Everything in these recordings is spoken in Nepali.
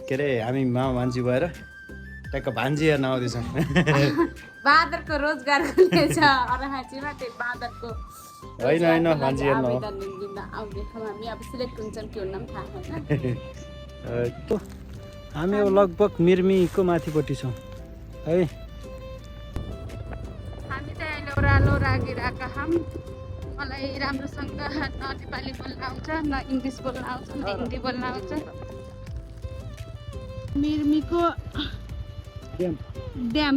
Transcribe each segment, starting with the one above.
के अरे हामी मामा भान्जी भएर ट्याक्क भान्जी हेर्न आउँदैछौँ। बाँदरको रोजगारको लिएछ अरहाचीमा त्यही बाँदरको होइन भान्जी हेर्न हो। आवेदन दिन आउने हामी अब सिलेक्ट हुन्छौँ कि हुन्न पनि थाहा छैन। हामी अब लगभग मिर्मीको माथिपट्टि छौँ है। हामी चाहिँ अहिले ओह्रालो रागिरहेका छौँ। मलाई राम्रोसँग न नेपाली बोल्न आउँछ न इङ्ग्लिस बोल्न आउँछ न हिन्दी बोल्न आउँछ। मिर्मीको ड्याम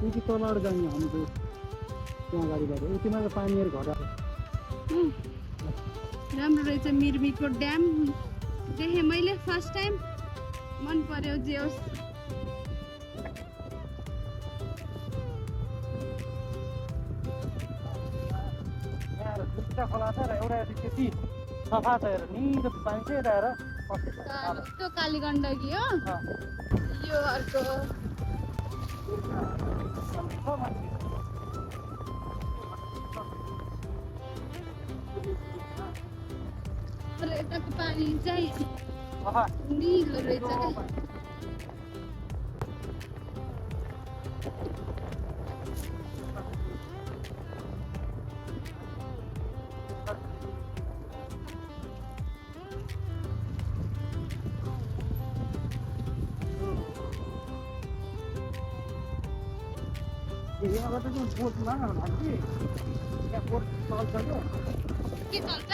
यति तलबाट जाने हाम्रो त्यहाँ गाडीबाट यतिमा त पानीहरू घटा राम्रो रहेछ। मिर्मीको ड्याम देखेँ मैले फर्स्ट टाइम, मन पर्यो। जे होस् खोला छ र एउटा त्यति सफा छ हेर निलो पानी चाहिँ यता हेर त्यो काली गण्डकी हो यो अर्को। तर यताको पानी चाहिँ निलो रहेछ क्या। यहाँबाट चाहिँ बोटमा भान्जी यहाँ बोट चल्छ क्या। के चल्छ?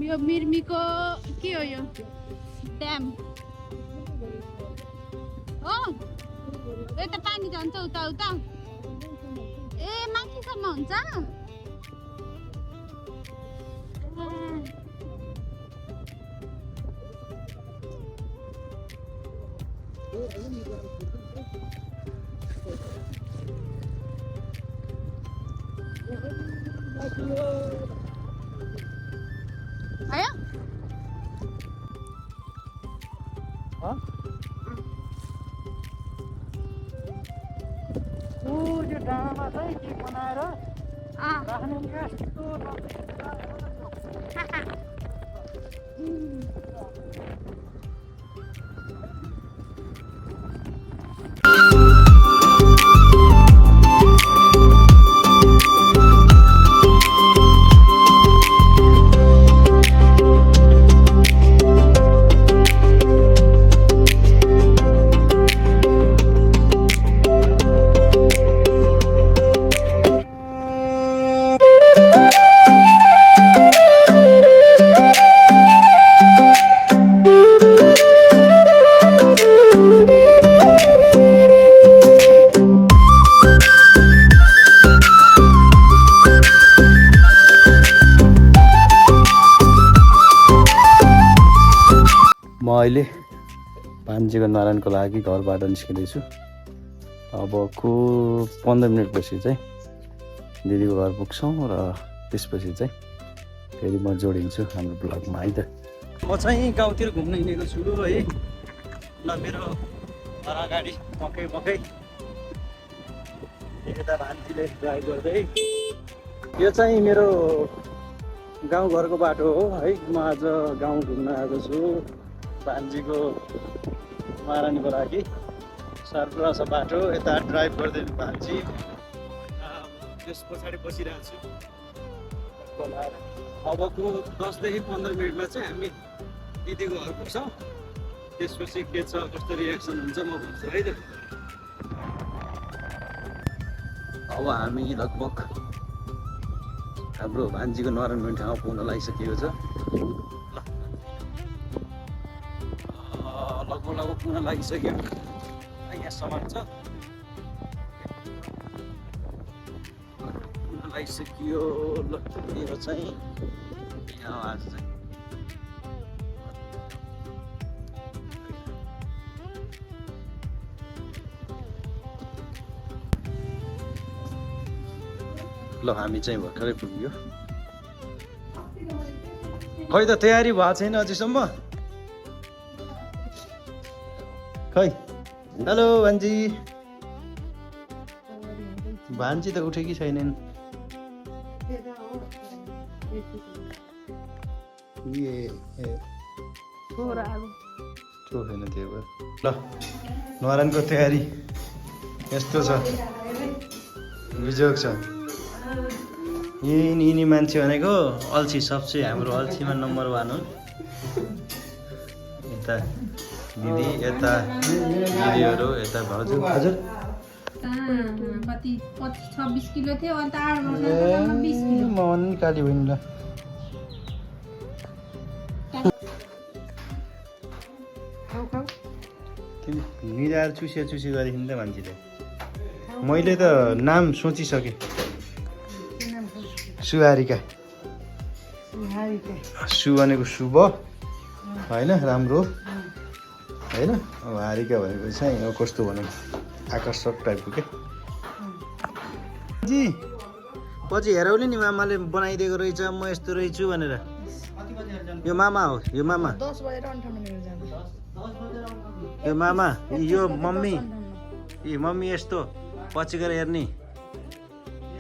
यो मिर्मीको के हो यो ड्याम हो? यता पानी जान्छ उता उता। ए माथिसम्म हुन्छ? आयो? यो डाँडामा चाहिँ के बनाएर राख्ने यस्तो म अहिले भान्जीको नारायणको लागि घरबाट निस्किँदैछु। अब 15 मिनटपछि चाहिँ दिदीको घर पुग्छौँ र त्यसपछि चाहिँ फेरि म जोडिन्छु हाम्रो ब्लगमा है त। म चाहिँ गाउँतिर घुम्न हिँडेको छु है। ल मेरो घर अगाडि मकै यता भान्जीले ड्राइभ गर्दै यो चाहिँ मेरो गाउँघरको बाटो हो है। म आज गाउँ घुम्न आएको छु भान्जीको महारानीको लागि। सर्कुलर छ बाटो, यता ड्राइभ गर्दै भान्जी, त्यस पछाडि बसिरहेको छु। अबको 10 देखि 15 मिनटमा चाहिँ हामी दिदीको घर पुग्छौँ। त्यसपछि के छ कस्तो रियाक्सन हुन्छ म भन्छु है त। अब हामी लगभग हाम्रो भान्जीको नरायण ठाउँमा पुग्न लागिसकेको छ। लगभग पुग्न लागिसक्यो। यहाँसम्म छ, पुग्न लागिसक्यो। ल यो चाहिँ यहाँ आज चाहिँ ल हामी चाहिँ भर्खरै पुग्यो। खै त तयारी भएको छैन अझैसम्म। खै हेलो भान्जी, भान्जी त उठेकी छैनन्। छैन त्यो भएर ल नरायणको तयारी यस्तो छ, बिजोग छ। यिनी मान्छे भनेको अल्छी, सबसे हाम्रो अल्छीमा नम्बर 1 हो। यता दिदी, यता दिदीहरू, यता भाउजू। हजुर कति 26 किलो थियो, अन्त 8 वर्षमा 20 किलो। म पनि काली बहिनी ल। मिलाएर चुसी गरेदेखि त मान्छेले। मैले त नाम सोचिसकेँ, सुहारिका। सु भनेको शुभ होइन, राम्रो होइन। अब हारिका भनेको चाहिँ अब कस्तो भनौँ, आकर्षक टाइपको के। जी पछि हेराउले नि, मामाले बनाइदिएको रहेछ म यस्तो रहेछु भनेर। यो मामा हो, यो मामा, 10 बजेर 58 मिनेट जान्छ। यो मामा, यो मम्मी। ए मम्मी यस्तो पछि गएर हेर्ने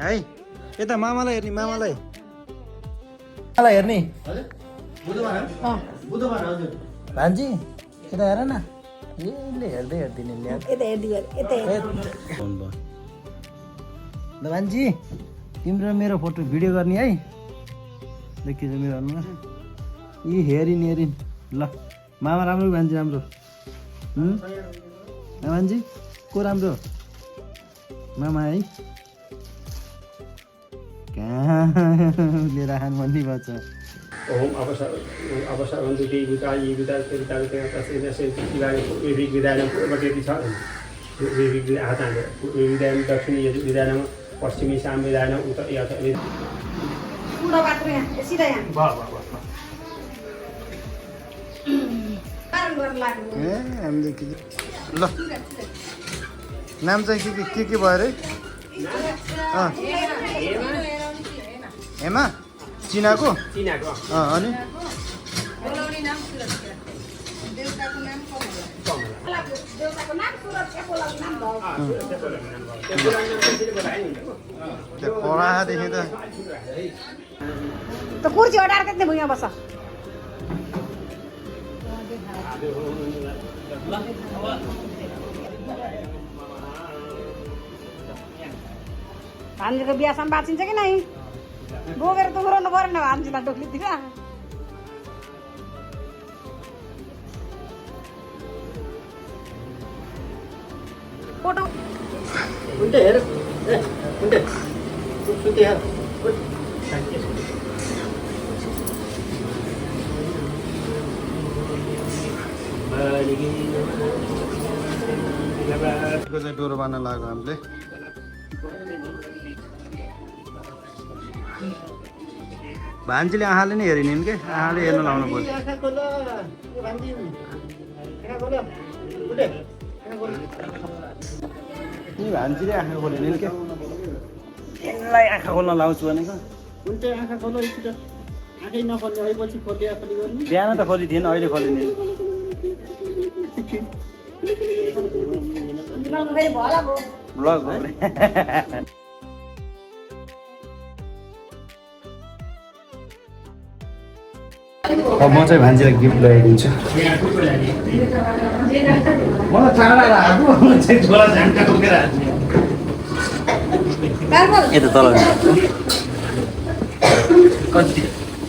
है। यता मामालाई हेर्ने, मामालाई हेर्ने। भान्जी यता हेर न, यसले हेर्दै हेर्दिने ल। भान्जी तिम्रो मेरो फोटो भिडियो गर्ने है, देखिन्छ मेरो अनुहार। यी हेरिन् ल। मामा राम्रो, भान्जी राम्रो। भान्जी को राम्रो? मामा है। कहाँ लिएर आहान भन्ने भएको छ। ओम अवसरन्ति विकायी विदायम पूर्वकेति छ विदायम दक्षिणी विदायम पश्चिमी साम विदायम उत पुरा बाटो यहाँ सिधा यहाँ ए हामीले के ल नाम चाहिँ के भयो अरे? हेमा चिनाको अनि पढादेखि त कुर्सी हटाएर कति भुइँमा बस्छ। भान्जीको बिहासम्म बाँचिन्छ कि नै? बोकेर त उडाउनु परेन भान्जीलाई टोक्लीतिर। फोटो उल्टे हेर उल्टे सुते हेर चाहिँ डोरो बाँध्न लाग्यो हामीले। भान्जीले आँखाले नै हेरिन् के, आँखाले हेर्न लाउनु पर्छ। नि भान्जीले आँखा खोलेन के, यसलाई आँखा खोल्न लाउँछु भनेको। उल्टे आँखा खोलो, आँखै नखोल्ने भएपछि खोलिया खोली गर्ने। बिहान त खोली थिएन, अहिले खोलिने। ब्लग हो अब म चाहिँ भान्जीलाई गिफ्ट ल्याइदिन्छु मलाई चाडा आएको चाहिँ छोरा झान्का बोकेर यता तल कति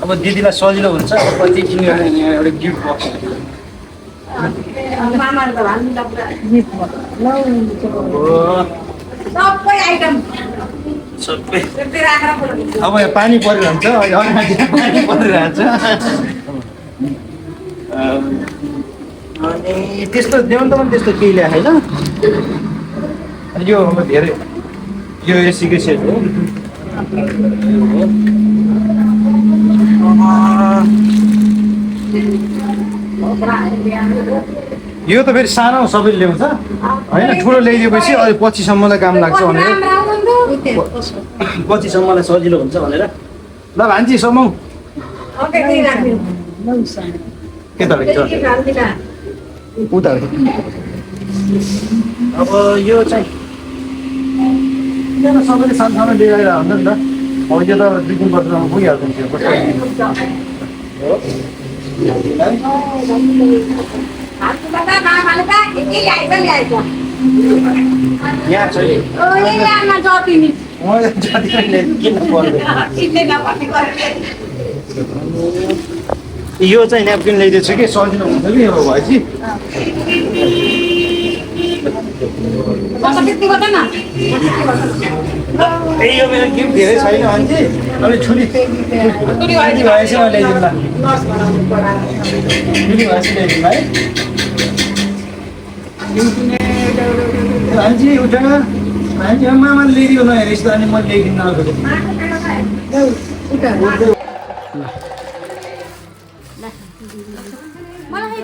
अब दिदीलाई सजिलो हुन्छ अब कति किन्यो भने यहाँ एउटा गिफ्ट बक्स सबै अब यहाँ पानी परिरहन्छ पानी परिरहन्छ अनि त्यस्तो देउन त पनि त्यस्तो केही ल्याएको छैन अनि यो अब धेरै यो एसीकै सेट हो यो त फेरि सानो सबैले ल्याउँछ होइन ठुलो ल्याइदिएपछि अहिले पछिसम्मलाई काम लाग्छ भनेर पछिसम्मलाई सजिलो हुन्छ भनेर ल भान्जी समाउ उता अब यो चाहिँ सबैले सानसानो लिएर आएर हुन्छ नि त अब यो त 2-3 वर्षमा पुगिहाल्छ नि यहाँ चाहिँ यो चाहिँ न्यापकिन ल्याइदिएको छु कि सजिलो हुन्छ कि यो भएपछि यो मेरो गिफ्ट धेरै छैन भने अलिक छुरी भएपछि म ल्याइदिउँला छुरी भएपछि ल्याइदिउँ है भान्जी उठेर भान्जी मामाले ल्याइदियो न हेरेस् त अनि म ल्याइदिनु मलाई